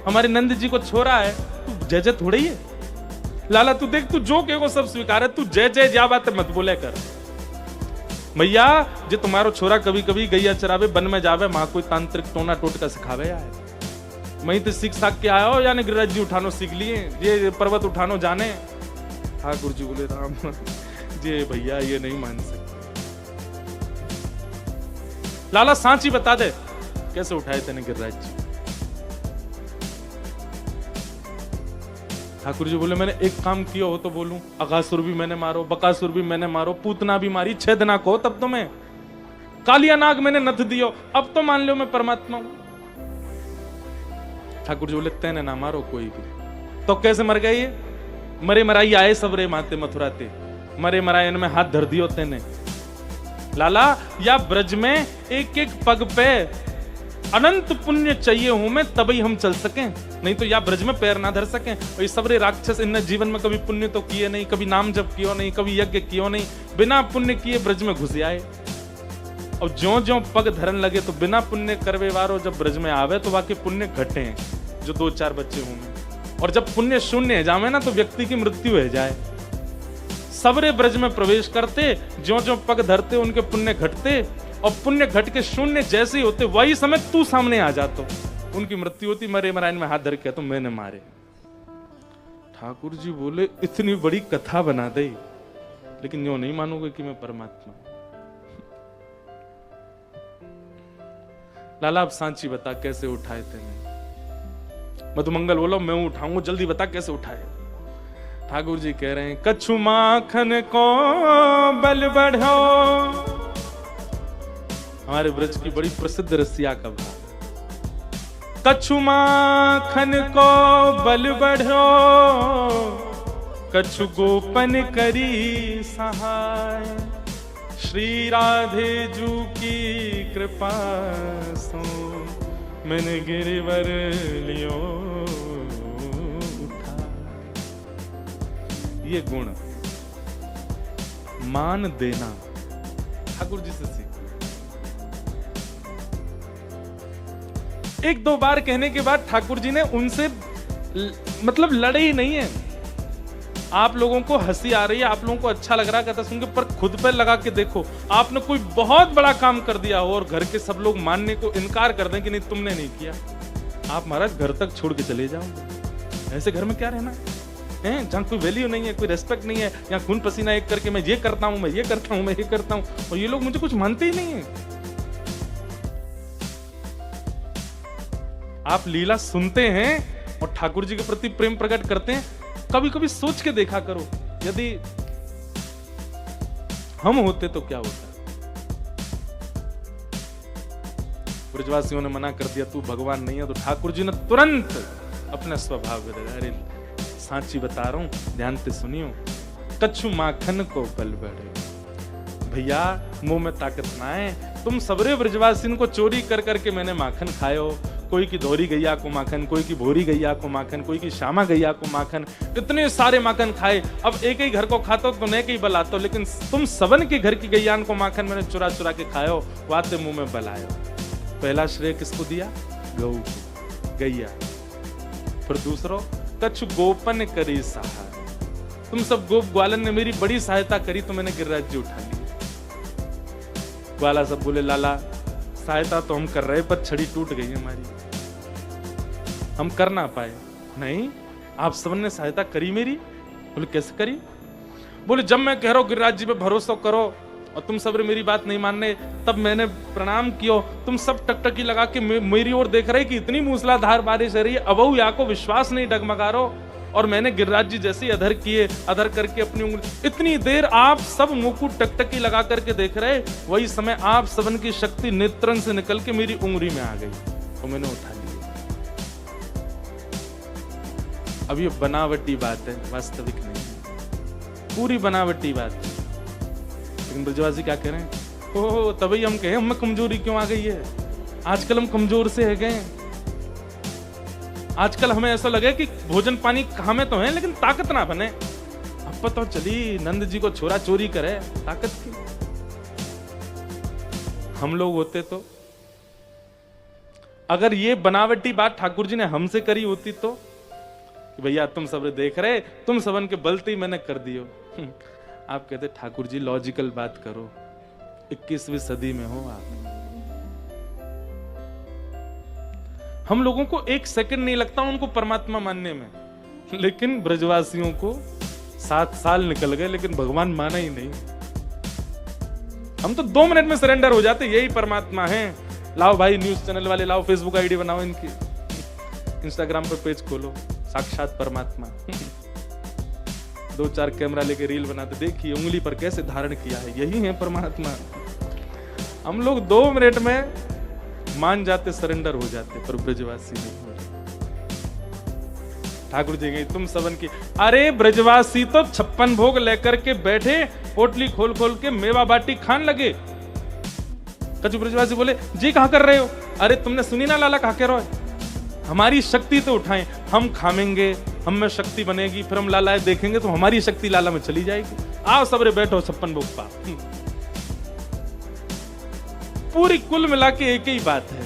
हमारे नंद जी को छोरा है। तू जय जय थोड़ी है लाला। तू देख, तू जो कहेगो सब स्वीकार है, तू जय जय जा बात मत बोले कर। भैया जे तुम्हारो छोरा कभी कभी गैया चरावे, वन में जावे, वहां कोई तांत्रिक टोना टोटका सिखावे आए। मैं तो सीख साख के आया हो, यानी गिरिराज जी उठानो सीख लिए, ये पर्वत उठानो जाने। ठाकुर जी बोले राम जी भैया ये नहीं मान सकते। लाला सांची बता दे कैसे उठाए तेने गिरिराज जी। ठाकुर जी बोले मैंने एक काम किया हो तो बोलूं, अगासुर भी मैंने मारो, बकासुर भी मैंने मारो, पूतना भी मारी, 6 दिना को तब तो मैं कालिया नाग मैंने नथ दियो, अब तो मान लो मैं परमात्मा हूं। ठाकुर जी बोले तेने ना मारो कोई भी, तो कैसे मर गए ये? मरे मराई आए सबरे माते मथुराते, मरे मराए इनमें हाथ धर दियो तेने। लाला या ब्रज में एक एक पग पे अनंत पुण्य चाहिए हूं मैं, तभी हम चल सकें, नहीं तो या ब्रज में पैर ना धर सकें। और ये सबरे राक्षस इनने जीवन में कभी पुण्य तो किए नहीं, कभी नाम जप कियो नहीं, कभी यज्ञ कियो नहीं, बिना पुण्य किए ब्रज में घुस आए। और ज्यों ज्यों पग धरन लगे तो बिना पुण्य करवे वारो जब ब्रज में आवे तो वाके पुण्य घटे हैं, जो 2-4 बच्चे होंगे। और जब पुण्य शून्य जावे ना तो व्यक्ति की मृत्यु हो जाए। सबरे ब्रज में प्रवेश करते, ज्यों ज्यों पग धरते उनके पुण्य घटते, और पुण्य घट के शून्य जैसे ही होते वही समय तू सामने आ जातो, उनकी मृत्यु होती। मरे मराइन में हाथ धर के तो मैंने मारे। ठाकुर जी बोले इतनी बड़ी कथा बना दे, लेकिन यूं नहीं मानोगे कि मैं परमात्मा। लाला अब सांची बता कैसे उठाए तेने। मधुमंगल बोलो मैं उठाऊंगा, जल्दी बता कैसे उठाए। ठाकुर जी कह रहे हैं कछु माखन को बल बढ़ो। हमारे ब्रज की बड़ी प्रसिद्ध रसिया का भाव। कछु माखन को बल बढ़ो, कछु गोपन करी सहाय। श्री राधे जू की कृपा सो मैंने गिरिवर लियो उठा। ये गुण मान देना ठाकुर जी से सीख। 1-2 बार कहने के बाद ठाकुर जी ने उनसे मतलब लड़े ही नहीं है। आप लोगों को हंसी आ रही है, आप लोगों को अच्छा लग रहा है कथा सुन के, पर खुद पे लगा के देखो, आपने कोई बहुत बड़ा काम कर दिया हो और घर के सब लोग मानने को इनकार कर दें कि नहीं तुमने नहीं किया, आप महाराज घर तक छोड़ के चले जाओ। ऐसे घर में क्या रहना है जहां कोई वैल्यू नहीं है, कोई रेस्पेक्ट नहीं है, यहाँ खून पसीना एक करके मैं ये करता हूं, मैं ये करता हूं, मैं ये करता हूं, और ये लोग मुझे कुछ मानते ही नहीं है। आप लीला सुनते हैं और ठाकुर जी के प्रति प्रेम प्रकट करते हैं, कभी कभी सोच के देखा करो, यदि हम होते तो क्या होता। ब्रजवासियों ने मना कर दिया तू भगवान नहीं है, तो ठाकुर जी ने तुरंत अपना स्वभाव बदला। अरे सांची बता रहा हूं, ध्यान से सुनियो। कछु माखन को बल बढ़े। भैया मुंह में ताकत ना है, तुम सबरे ब्रजवासिन को चोरी कर करके मैंने माखन खायो। कोई की धोरी गैया को माखन, कोई की भोरी गैया को माखन, कोई की श्यामा गैया को माखन, इतने सारे माखन खाए। अब एक ही घर को खाते हो तो नहीं कहीं बल आते हो, लेकिन तुम सबन के घर की गैयान को माखन मैंने चुरा चुरा के खायो, वाते मुंह में बल आयो। पहला श्रेय किसको दिया? गौ को, गैया। फिर दूसरो कछु गोपन करी सहाय। तुम सब गोप ग्वालन ने मेरी बड़ी सहायता करी तो मैंने गिरिराज जी उठा ली। ग्वाला सब बोले लाला सहायता तो हम कर रहे पर छड़ी टूट गई हमारी, हम कर ना पाए। नहीं आप सबने ने सहायता करी मेरी। बोले कैसे करी? बोले जब मैं कह रहा हूं गिरिराज जी पे भरोसा करो और तुम सब मेरी बात नहीं मानने, तब मैंने प्रणाम किया, तुम सब टकटकी लगा के मेरी ओर देख रहे कि इतनी मूसलाधार बारिश हो रही है, अबहू या को विश्वास नहीं डगमगा रहो, और मैंने गिरिराज जी जैसे ही अधर किए, अधर करके अपनी उंगली, इतनी देर आप सब मुंह को टकटकी लगा करके देख रहे, वही समय आप सबन की शक्ति नेत्रन से निकल के मेरी उंगली में आ गई तो मैंने उठा लिया। अब ये बनावटी बात है, वास्तविक नहीं, पूरी बनावटी बात है। लेकिन ब्रजवासी क्या कह रहे हैं? ओह तभी हम कहें हमें कमजोरी क्यों आ गई है, आजकल हम कमजोर से है गए। आजकल हमें ऐसा लगे कि भोजन पानी कहाँ में तो है लेकिन ताकत ना बने। अब पता चली नंद जी को छोरा चोरी करे, ताकत की। हम लोग होते तो, अगर ये बनावटी बात ठाकुर जी ने हमसे करी होती तो, कि भैया तुम सब देख रहे, तुम सबन के बलते ही मैंने कर दियो। आप कहते ठाकुर जी लॉजिकल बात करो, 21वीं सदी में हो आप। हम लोगों को 1 सेकंड नहीं लगता उनको परमात्मा मानने में, लेकिन ब्रजवासियों को 7 साल निकल गए लेकिन भगवान माना ही नहीं। हम तो 2 मिनट में सरेंडर हो जाते, यही परमात्मा है। लाओ भाई न्यूज चैनल वाले, लाओ फेसबुक आईडी बनाओ इनकी, इंस्टाग्राम पे पेज खोलो, साक्षात परमात्मा। 2-4 कैमरा लेके रील बनाते, देखिए उंगली पर कैसे धारण किया है, यही है परमात्मा। हम लोग 2 मिनट में मान जाते, सरेंडर हो जाते, पर ब्रजवासी नहीं हो रहे। ठाकुर जी गई तुम सबन की, अरे ब्रजवासी तो 56 भोग लेकर के बैठे, पोटली खोल खोल के मेवा बाटी खान लगे, कछु ब्रजवासी बोले जी कहाँ कर रहे हो? अरे तुमने सुनी ना लाला कहाँ कह रहा है? हमारी शक्ति तो उठाएं, हम खामेंगे, हम में शक्ति बनेगी, फिर हम लाला देखेंगे तो हमारी शक्ति लाला में चली जाएगी। आओ सबरे बैठो 56 भोग पाप। पूरी कुल मिला के एक ही बात है,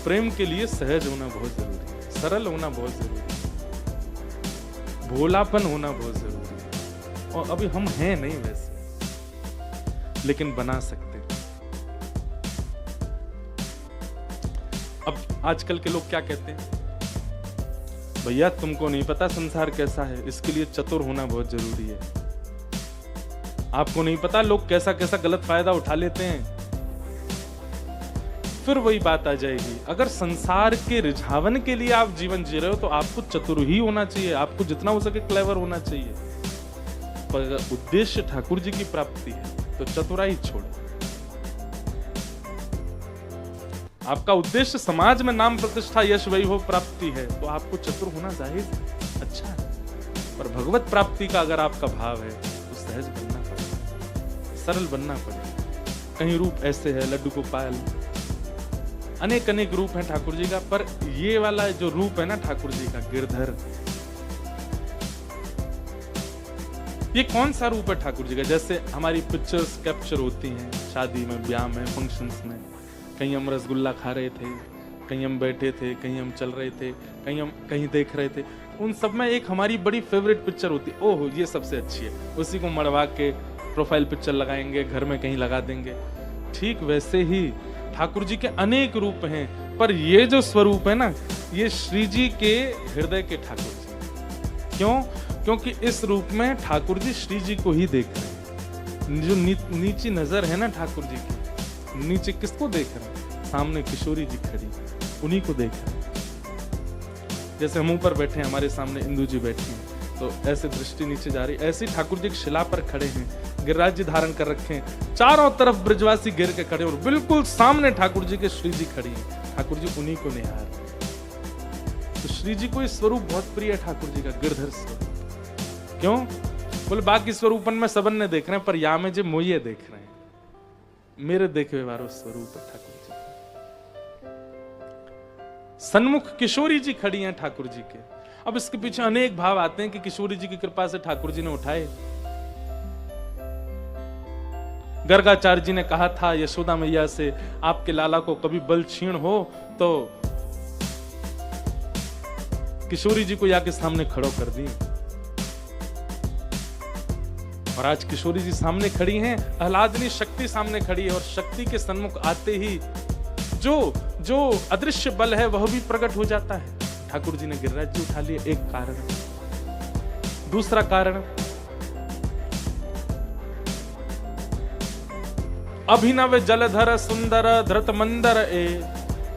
प्रेम के लिए सहज होना बहुत जरूरी है, सरल होना बहुत जरूरी है, भोलापन होना बहुत जरूरी है। और अभी हम हैं नहीं वैसे, लेकिन बना सकते। अब आजकल के लोग क्या कहते हैं, भैया तुमको नहीं पता संसार कैसा है, इसके लिए चतुर होना बहुत जरूरी है। आपको नहीं पता लोग कैसा कैसा गलत फायदा उठा लेते हैं। फिर वही बात आ जाएगी, अगर संसार के रिझावन के लिए आप जीवन जी रहे हो तो आपको चतुर ही होना चाहिए, आपको जितना हो सके क्लेवर होना चाहिए। पर अगर उद्देश्य ठाकुर जी की प्राप्ति है तो चतुराई छोड़ो। आपका उद्देश्य समाज में नाम प्रतिष्ठा यश वैभव प्राप्ति है तो आपको चतुर होना जाहिर अच्छा है, पर भगवत प्राप्ति का अगर आपका भाव है तो सहज बनना पड़ेगा, सरल बनना पड़ेगा। कहीं रूप ऐसे है लड्डू गोपाल, अनेक अनेक रूप हैं ठाकुर जी का, पर ये वाला जो रूप है ना ठाकुर जी का गिरधर, ये कौन सा रूप है ठाकुर जी का? जैसे हमारी पिक्चर्स कैप्चर होती हैं शादी में, ब्याह में, फंक्शंस में, कहीं हम रसगुल्ला खा रहे थे, कहीं हम बैठे थे, कहीं हम चल रहे थे, कहीं हम कहीं देख रहे थे, उन सब में एक हमारी बड़ी फेवरेट पिक्चर होती है, ओह ये सबसे अच्छी है, उसी को मड़वा के प्रोफाइल पिक्चर लगाएंगे, घर में कहीं लगा देंगे। ठीक वैसे ही ठाकुर जी के अनेक रूप हैं, पर ये जो स्वरूप है ना, ये श्री जी के हृदय के ठाकुर जी। क्यों? क्योंकि इस रूप में ठाकुर जी श्री जी को ही देख रहे हैं। जो नीची नजर है ना ठाकुर जी की, नीचे किसको देख रहे हैं? सामने किशोरी जी खड़ी, उन्हीं को देख रहे हैं। जैसे हम ऊपर बैठे हैं, हमारे सामने इंदु जी बैठी हैं, तो ऐसे दृष्टि नीचे जा रही, ऐसे ठाकुर जी शिला पर खड़े हैं, गिरिराज जी धारण कर रखे हैं, चारों तरफ ब्रजवासी गिर के खड़े और बिल्कुल सामने ठाकुर जी के श्री जी खड़ी हैं, ठाकुर जी उन्हीं को निहार। तो श्री जी को इस स्वरूप बहुत प्रिय है ठाकुर जी का, गिरधर स्वरूप। क्यों? बोले बाकी स्वरूपन में सबन ने देख रहे हैं, पर या में जो मोये देख रहे हैं, मेरे देखे वारो स्वरूप है ठाकुर जी। सन्मुख किशोरी जी खड़ी हैं ठाकुर जी के। अब इसके पीछे अनेक भाव आते हैं कि किशोरी जी की कृपा से ठाकुर जी ने उठाए। गर्गाचार्य जी ने कहा था यशोदा मैया से, आपके लाला को कभी बल क्षीण हो तो किशोरी जी को आके सामने खड़ो कर दी, और आज किशोरी जी सामने खड़ी हैं, आह्लादनी शक्ति सामने खड़ी है, और शक्ति के सन्मुख आते ही जो अदृश्य बल है वह भी प्रकट हो जाता है। ठाकुर जी ने गिरिराज जी उठा लिए, एक कारण। दूसरा कारण, अभिनव जलधर सुंदर धृत मंदर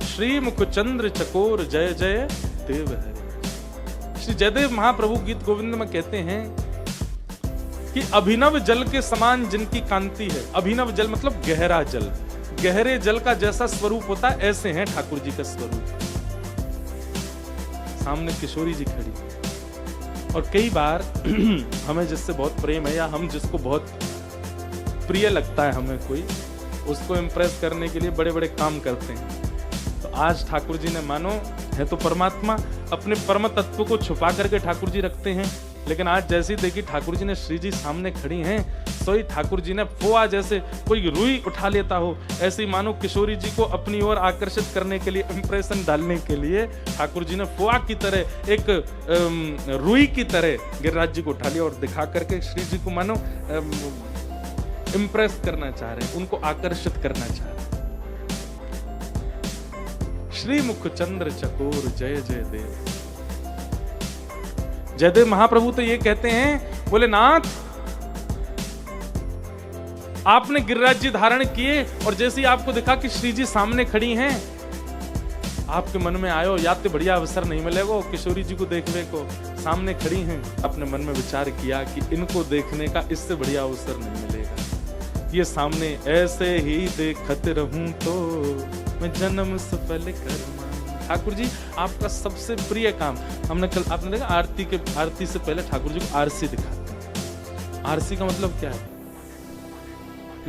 श्री मुख चंद्र चकोर जय जय देव हरे। श्री जयदेव महाप्रभु गीत गोविंद में कहते हैं कि अभिनव जल के समान जिनकी कांति है, अभिनव जल मतलब गहरा जल, गहरे जल का जैसा स्वरूप होता है ऐसे हैं ठाकुर जी का स्वरूप। सामने किशोरी जी खड़ी, और कई बार हमें जिससे बहुत प्रेम है या हम जिसको बहुत प्रिय लगता है हमें कोई, उसको इम्प्रेस करने के लिए बड़े बड़े काम करते हैं। तो आज ठाकुर जी ने, मानो है तो परमात्मा, अपने परम तत्व को छुपा करके ठाकुर जी रखते हैं, लेकिन आज जैसी देखी ठाकुर जी ने श्री जी सामने खड़ी हैं, सोई ठाकुर जी ने फोआ जैसे कोई रुई उठा लेता हो, ऐसे ही मानो किशोरी जी को अपनी ओर आकर्षित करने के लिए, इंप्रेशन डालने के लिए ठाकुर जी ने फोआ की तरह, एक रुई की तरह गिरिराज जी को उठा लिया और दिखा करके श्री जी को मानो इंप्रेस करना चाह रहे हैं, उनको आकर्षित करना चाह रहे हैं। श्री मुख चंद्र चकोर जय जय देव। जयदेव महाप्रभु तो ये कहते हैं, बोले नाथ आपने गिरिराज जी धारण किए, और जैसे ही आपको दिखा कि श्री जी सामने खड़ी हैं, आपके मन में आयो याद तो बढ़िया अवसर नहीं मिलेगा किशोरी जी को देखने को, सामने खड़ी हैं, अपने मन में विचार किया कि इनको देखने का इससे बढ़िया अवसर नहीं मिलेगा, ये सामने ऐसे ही देखते रहूं तो मैं जन्म सफल कर। ठाकुर जी आपका सबसे प्रिय काम, हमने कल आपने देखा आरती से पहले ठाकुर जी को आरसी दिखाते हैं। आरसी का मतलब क्या है?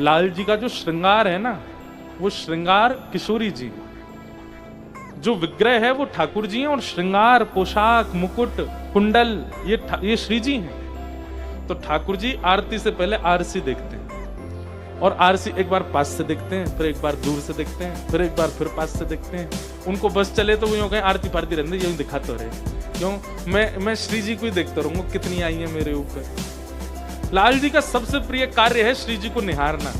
लाल जी का जो श्रृंगार है ना, वो श्रृंगार किशोरी जी, जो विग्रह है वो ठाकुर जी हैं, और श्रृंगार, पोशाक, मुकुट, कुंडल ये श्री जी हैं। तो ठाकुर जी आरती से पहले आरसी देखते हैं, और आरसी एक बार पास से देखते हैं, फिर एक बार दूर से देखते हैं, फिर एक बार फिर पास से देखते हैं। उनको बस चले तो वो यूं कहें आरती पारती रहने यूं दिखाते रहे, क्यों मैं श्री जी को ही देखता रहूंगा, कितनी आई है मेरे ऊपर। लाल जी का सबसे प्रिय कार्य है श्री जी को निहारना।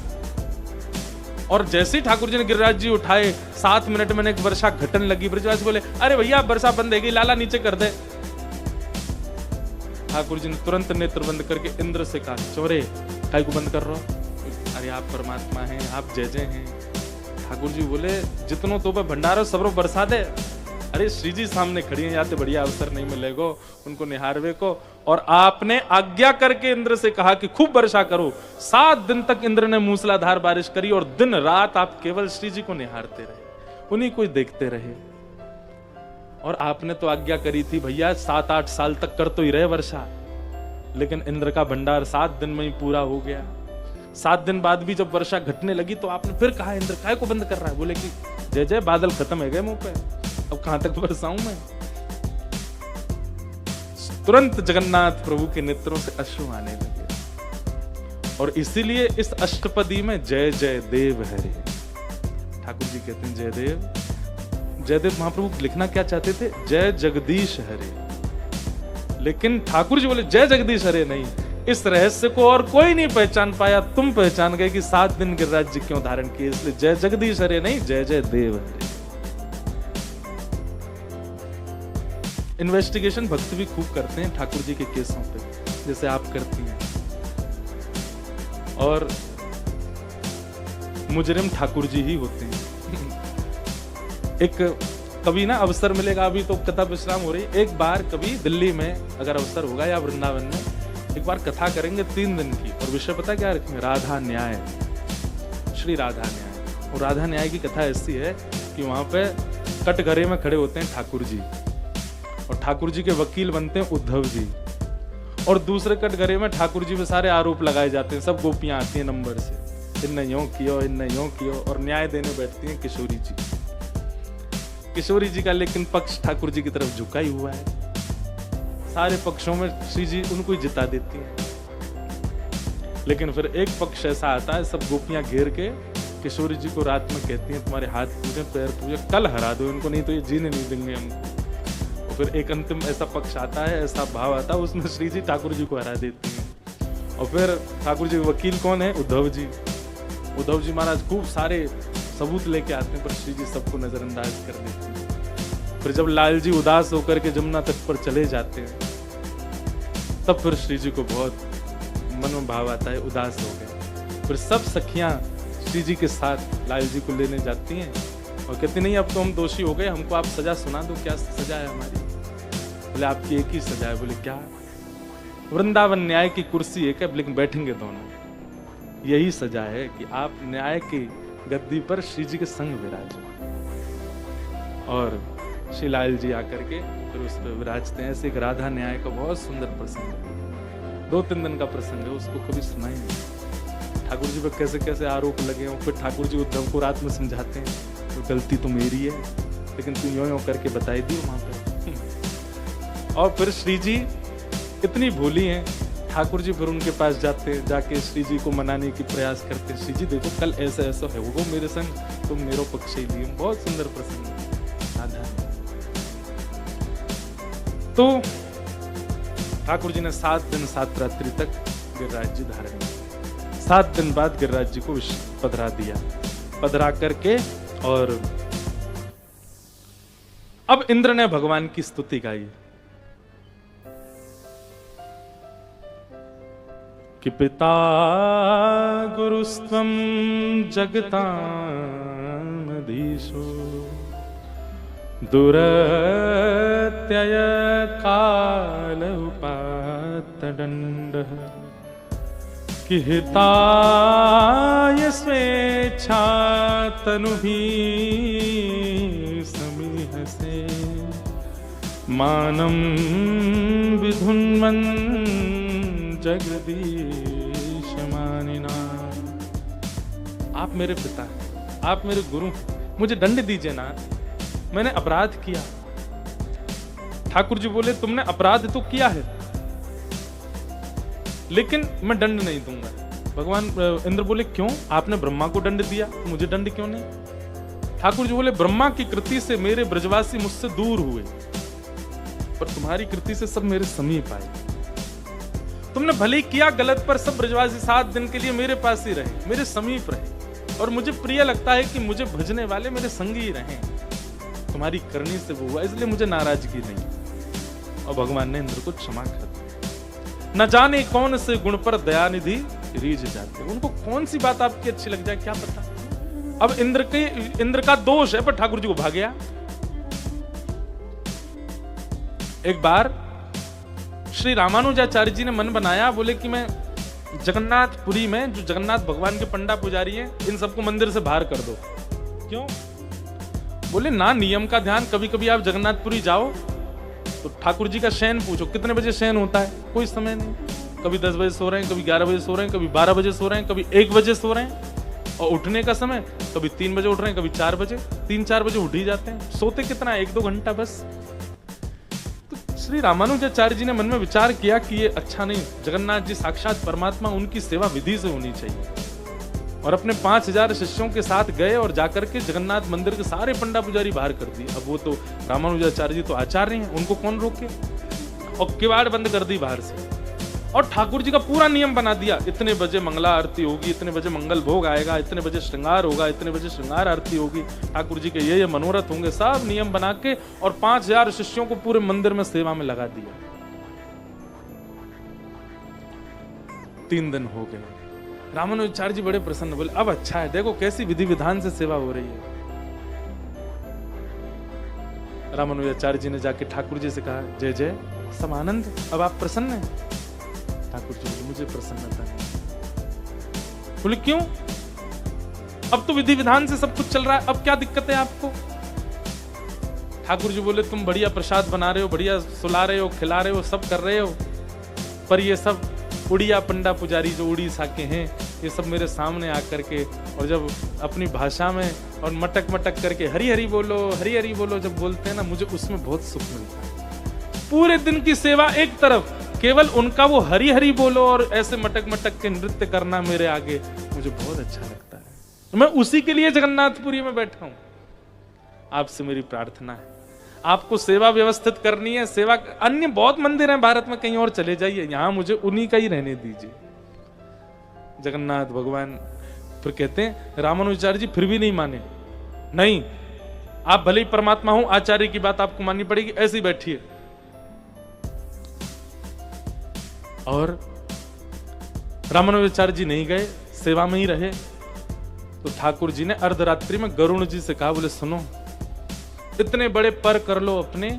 और जैसे ही ठाकुर जी ने गिरिराज जी उठाए, 7 मिनट में एक वर्षा घटन लगी। ब्रजवासी बोले, अरे भैया वर्षा बंद है गई, लाला नीचे कर दे। ठाकुर जी ने तुरंत नेत्र बंद करके इंद्र से कहा, चोरे काय को बंद कर रहे हो? अरे आप परमात्मा हैं, आप जय जय हैं। ठाकुर जी बोले, जितनों तो पे भंडारो सबरो बरसा दे। अरे श्री जी सामने खड़ी हैं, याते बढ़िया अवसर नहीं मिलेगा उनको निहारवे को। और आपने आज्ञा करके इंद्र से कहा कि खूब वर्षा करो। 7 दिन तक इंद्र ने मूसलाधार बारिश करी, और दिन रात आप केवल श्री जी को निहारते रहे, उन्हीं को देखते रहे। और आपने तो आज्ञा करी थी भैया 7-8 साल तक कर तो ही रहे वर्षा, लेकिन इंद्र का भंडार 7 दिन में ही पूरा हो गया। 7 दिन बाद भी जब वर्षा घटने लगी तो आपने फिर कहा, इंद्र काय को बंद कर रहा है? बोले कि जय जय, बादल खत्म हो गए मुंह पे, अब कहां तक बरसाऊं मैं? तुरंत जगन्नाथ प्रभु के नेत्रों से अश्रु आने लगे। और इसीलिए इस अष्टपदी में जय जय देव हरे, ठाकुर जी कहते हैं जय देव। जयदेव महाप्रभु लिखना क्या चाहते थे? जय जगदीश हरे। लेकिन ठाकुर जी बोले जय जगदीश हरे नहीं। इस रहस्य को और कोई नहीं पहचान पाया, तुम पहचान गए कि 7 दिन गिरिराज जी क्यों धारण किए, इसलिए जय जगदीश हरे नहीं, जय जय देव हरे। इन्वेस्टिगेशन भक्त भी खूब करते हैं ठाकुर जी के केसों पे, जैसे आप करती हैं। और मुजरिम ठाकुर जी ही होते हैं। एक कभी ना अवसर मिलेगा, अभी तो कथा विश्राम हो रही, एक बार कभी दिल्ली में अगर अवसर होगा या वृंदावन में, एक बार कथा करेंगे 3 दिन की, और विषय पता क्या रखेंगे? राधा न्याय, श्री राधा न्याय। और राधा न्याय की कथा ऐसी है कि वहां पे कटघरे में खड़े होते हैं ठाकुर जी, और ठाकुर जी के वकील बनते हैं उद्धव जी, और दूसरे कटघरे में ठाकुर जी पे सारे आरोप लगाए जाते हैं। सब गोपियां आती हैं नंबर से, इनने यूं कियो, इनने यूं कियो, और न्याय देने बैठती हैं किशोरी जी। किशोरी जी का लेकिन पक्ष ठाकुर जी की तरफ झुका ही हुआ है। सारे पक्षों में श्री जी उनको ही जिता देती हैं। लेकिन फिर एक पक्ष ऐसा आता है, सब गोपियां घेर के किशोरी जी को रात में कहती हैं, तुम्हारे हाथ पूजे, पैर पूजे, कल हरा दो इनको, नहीं तो ये जीने नहीं देंगे हमको। और फिर एक अंतिम ऐसा पक्ष आता है, ऐसा भाव आता है, उसमें श्री जी ठाकुर जी को हरा देती हैं। और फिर ठाकुर जी वकील कौन है? उद्धव जी। उद्धव जी महाराज खूब सारे सबूत लेके आते हैं, पर श्री जी सबको नजरअंदाज कर देते हैं। फिर जब लाल जी उदास होकर के जमुना तट पर चले जाते हैं, तब फिर श्री जी को बहुत मन में भाव आता है, उदास हो गए। फिर सब सखियां श्री जी के साथ लाल जी को लेने जाती हैं और कहती नहीं अब तो हम दोषी हो गए, हमको आप सजा सुना दो। क्या सजा है हमारी? बोले आपकी एक ही सजा है। बोले क्या? वृंदावन न्याय की कुर्सी एक है, लेकिन बैठेंगे दोनों। यही सजा है कि आप न्याय की गद्दी पर श्री जी के संग विराजो। और श्री लाल जी आकर के फिर उस पर विराजते हैं। ऐसे एक राधा न्याय का बहुत सुंदर प्रसंग है, 2-3 दिन का प्रसंग है, उसको कभी सुना ही नहीं। ठाकुर जी पर कैसे कैसे आरोप लगे हों। फिर ठाकुर जी उद्धव को रात में समझाते हैं, तो गलती तो मेरी है, लेकिन तू यूं यूं करके बताई दी वहां पर। और फिर श्री जी इतनी भोली हैं, ठाकुर जी फिर उनके पास जाते हैं, जाके श्री जी को मनाने की प्रयास करते हैं। श्री जी देखो कल ऐसा ऐसा है, वो मेरे संग, तुम मेरो पक्ष ही लिए। बहुत सुंदर प्रसंग है राधा। तो ठाकुर जी ने 7 दिन 7 रात्रि तक गिरिराज जी धारण किए। 7 दिन बाद गिरिराज जी को पधरा दिया। पधरा करके और अब इंद्र ने भगवान की स्तुति गाई कि पिता गुरुस्त्वं जगतामधीशो दुरत्यय काल उपात्तदण्डः कि हिताय स्वेच्छा तनुभिः समीहसे मानं विधुन्वन् जगदीश मानिना। आप मेरे पिता हैं, आप मेरे गुरु हैं, मुझे दंड दीजिए नाथ, मैंने अपराध किया। ठाकुर जी बोले तुमने अपराध तो किया है, लेकिन मैं दंड नहीं दूंगा। भगवान इंद्र बोले क्यों, आपने ब्रह्मा को दंड दिया, मुझे दंड क्यों नहीं? ठाकुर जी बोले ब्रह्मा की कृति से मेरे ब्रजवासी मुझसे दूर हुए, पर तुम्हारी कृति से सब मेरे समीप आए। तुमने भले ही किया गलत, पर सब ब्रजवासी 7 दिन के लिए मेरे पास ही रहे, मेरे समीप रहे, और मुझे प्रिय लगता है कि मुझे भजने वाले मेरे संगी ही रहे। तुम्हारी करनी से वो हुआ, इसलिए मुझे नाराजगी नहीं। और भगवान ने इंद्र को क्षमा कर दिया। न जाने कौन से गुण पर दयानिधि रीझ जाते, उनको कौन सी बात आपकी अच्छी लग जाए क्या पता। अब इंद्र का दोष है, पर ठाकुर जी को भाग गया। एक बार श्री रामानुजाचार्य जी ने मन बनाया, बोले कि मैं जगन्नाथपुरी में जो जगन्नाथ भगवान के पंडा पुजारी हैं, इन सबको मंदिर से बाहर कर दो। क्यों? बोले ना नियम का ध्यान, कभी कभी आप जगन्नाथपुरी जाओ तो ठाकुर जी का शयन पूछो, कितने बजे शयन होता है, कोई समय नहीं। कभी 10 बजे सो रहे हैं, कभी 11 बजे सो रहे हैं, कभी 12 बजे सो रहे हैं, कभी 1 बजे सो रहे हैं। और उठने का समय कभी 3 बजे उठ रहे हैं, कभी 4 बजे, 3-4 बजे उठ ही जाते हैं। सोते कितना, 1-2 घंटा बस। श्री रामानुजाचार्य जी ने मन में विचार किया कि ये अच्छा नहीं, जगन्नाथ जी साक्षात परमात्मा, उनकी सेवा विधि से होनी चाहिए। और अपने 5000 शिष्यों के साथ गए और जाकर के जगन्नाथ मंदिर के सारे पंडा पुजारी बाहर कर दिए। अब वो तो रामानुजाचार्य जी तो आचार्य हैं, उनको कौन रोके, और किवाड़ बंद कर दी बाहर से। और ठाकुर जी का पूरा नियम बना दिया, इतने बजे मंगला आरती होगी, इतने बजे मंगल भोग आएगा, इतने बजे श्रृंगार होगा, इतने बजे श्रृंगार आरती होगी, ठाकुर जी के ये मनोरथ होंगे, सब नियम बना के और 5000 शिष्यों को पूरे मंदिर में सेवा में लगा दिया। 3 दिन हो गए। रामानुजाचार्य जी बड़े प्रसन्न, बोले अब अच्छा है, देखो कैसी विधि विधान से सेवा हो रही है। रामानुजाचार्य जी ने जाके ठाकुर जी से कहा, जय जय सब आनंद, अब आप प्रसन्न हैं? ठाकुर जी बोले मुझे प्रसन्नता नहीं। बोले क्यों? अब तो विधि विधान से सब कुछ चल रहा है, अब क्या दिक्कत है आपको? ठाकुर जी बोले तुम बढ़िया प्रसाद बना रहे हो, बढ़िया सुला रहे हो, खिला रहे हो, सब कर रहे हो, पर ये सब उड़िया पंडा पुजारी जो उड़ीसा के हैं, ये सब मेरे सामने आकर के और जब अपनी भाषा में और मटक मटक करके हरी हरी बोलो जब बोलते हैं ना, मुझे उसमें बहुत सुख मिलता है। पूरे दिन की सेवा एक तरफ, केवल उनका वो हरी हरी बोलो और ऐसे मटक मटक के नृत्य करना मेरे आगे मुझे बहुत अच्छा लगता है। मैं उसी के लिए जगन्नाथपुरी में बैठा हूं। आपसे मेरी प्रार्थना है, आपको सेवा व्यवस्थित करनी है, सेवा अन्य बहुत मंदिर हैं भारत में, कहीं और चले जाइए, यहां मुझे उन्हीं का ही रहने दीजिए। जगन्नाथ भगवान फिर कहते हैं, रामानुजाचार्य जी फिर भी नहीं माने, नहीं आप भले ही परमात्मा हो, आचार्य की बात आपको माननी पड़ेगी, ऐसे ही बैठिए। और रामानुजाचार्य जी नहीं गए, सेवा में ही रहे। तो ठाकुर जी ने अर्धरात्रि में गरुण जी से कहा, बोले सुनो, इतने बड़े पर कर लो अपने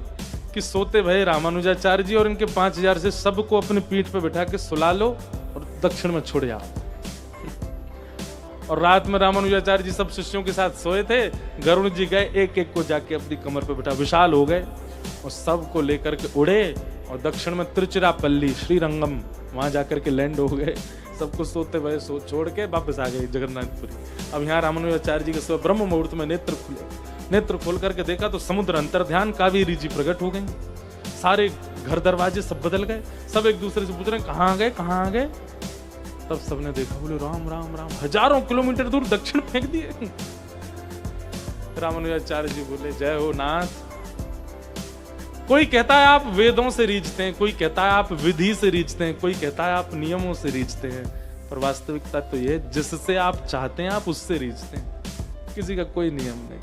कि सोते भये रामानुजाचार्य जी और इनके 5000 से सबको अपने पीठ पे बिठा के सुला लो और दक्षिण में छोड़ जाओ। और रात में रामानुजाचार्य जी सब शिष्यों के साथ सोए थे, गरुण जी गए, एक एक को जाके अपनी कमर पे बिठा, विशाल हो गए और सबको लेकर के उड़े और दक्षिण में तिरुचिरापल्ली श्रीरंगम वहां जाकर के लैंड हो गए। सबको सोते भये छोड़ के वापस आ गए जगन्नाथपुरी। अब यहाँ रामानुजाचार्य जी के सुबह ब्रह्म मुहूर्त में नेत्र खुले, नेत्र खोल करके देखा तो समुद्र अंतर्ध्यान, कावेरी जी प्रकट हो गई, सारे घर दरवाजे सब बदल गए, सब एक दूसरे से पूछ रहे हैं कहाँ आ गए, कहाँ आ गए। तब सबने देखा, बोले राम राम राम, हजारों किलोमीटर दूर दक्षिण फेंक दिए। रामानुजाचार्य जी बोले, जय हो नाथ। कोई कहता है आप वेदों से रीझते हैं, कोई कहता है आप विधि से रीझते हैं, कोई कहता है आप नियमों से रीझते हैं, पर वास्तविकता तो ये, जिससे आप चाहते हैं आप उससे रीझते हैं, किसी का कोई नियम नहीं।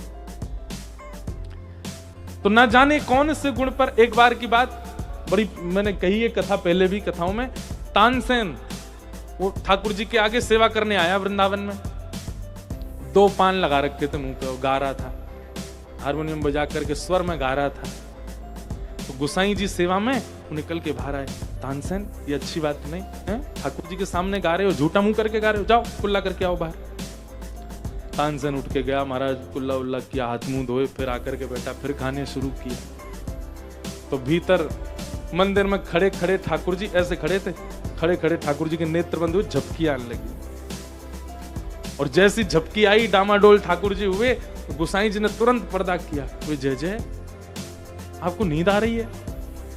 तो ना जाने कौन से गुण पर, एक बार की बात बड़ी मैंने कही है कथा पहले भी कथाओं में, तानसेन वो ठाकुर जी के आगे सेवा करने आया वृंदावन में, 2 पान लगा रखे थे मुंह पे, और गा रहा था, हारमोनियम बजा करके स्वर में गा रहा था। तो गोसाई जी सेवा में वो निकल के बाहर आए, तानसेन ये अच्छी बात नहीं है, ठाकुर जी के सामने गा रहे हो, झूठा मुंह करके गा रहे हो, जाओ कुल्ला करके आओ बाहर। तानसेन उठ के गया, महाराज कुल्ला उल्ला किया, हाथ मुंह धोए, फिर आकर के बैठा, फिर खाने शुरू किया। तो भीतर मंदिर में खड़े खड़े ठाकुर जी ऐसे खड़े थे, खड़े खड़े ठाकुर जी के नेत्र बंद हुए, झपकी आने लगी। और जैसी झपकी आई डामाडोल ठाकुर जी हुए, तो गोसाई जी ने तुरंत पर्दा किया, कोई जय जय, आपको नींद आ रही है,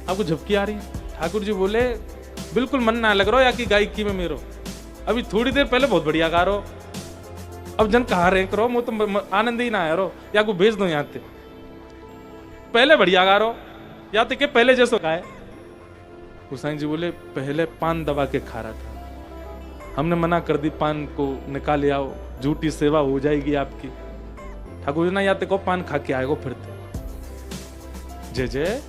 आपको झपकी आ रही है? ठाकुर जी बोले बिल्कुल मन ना लग रहा हो या कि गायकी में मेरो, अभी थोड़ी देर पहले बहुत बढ़िया गा रहो, अब जन कहा रहे करो, मो तो आनंद ही ना आया रो, या को भेज दो यहाँ ते, पहले बढ़िया गा रहो या तो के पहले जैसो गाए। गोसाई जी बोले पहले पान दबा के खा रहा था, हमने मना कर दी, पान को निकाल आओ, झूठी सेवा हो जाएगी आपकी। ठाकुर जी ना या तो पान खा के आएगो फिर जय जय,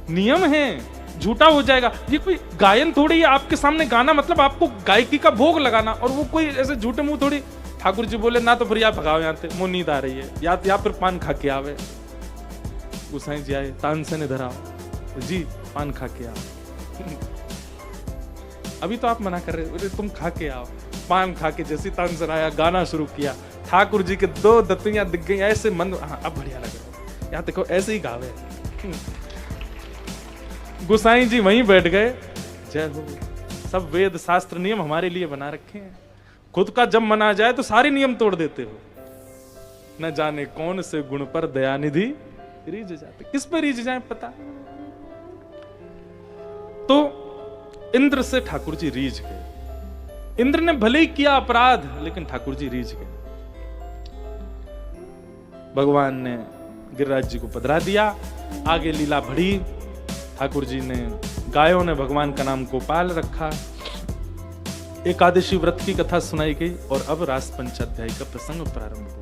नियम है, झूठा हो जाएगा। ये कोई गायन थोड़ी है, आपके सामने गाना मतलब आपको गायकी का भोग लगाना, और वो कोई ऐसे झूठे मुंह थोड़ी। ठाकुर जी बोले ना तो फिर आप भगाओ यहाँ से, मुझे नींद आ रही है, या फिर पान खा के आवे। गोसाई जी आए, तानसेन इधर आओ जी, पान खा के आओ। अभी तो आप मना कर रहे हो, तुम खा के आओ। पान खा के जैसी तानसेन आया, गाना शुरू किया, ठाकुर जी के 2 दत्तियां दिख गई ऐसे मन, हाँ अब बढ़िया लग रहा है, यहाँ देखो ऐसे ही गावे। गोसाई जी वहीं बैठ गए, जय हो। सब वेद शास्त्र नियम हमारे लिए बना रखे हैं, खुद का जब मन आ जाए तो सारे नियम तोड़ देते हो। न जाने कौन से गुण पर दयानिधि रीझ जाते, किस पर रीझ जाए पता। तो इंद्र से ठाकुर जी रीझ गए। इंद्र ने भले ही किया अपराध, लेकिन ठाकुर जी रीझ गए। भगवान ने गिरिराज जी को पधरा दिया, आगे लीला बढ़ी। ठाकुर जी ने, गायों ने भगवान का नाम गोपाल रखा। एकादशी व्रत की कथा सुनाई गई और अब रास पंचाध्याय का प्रसंग प्रारंभ हुआ।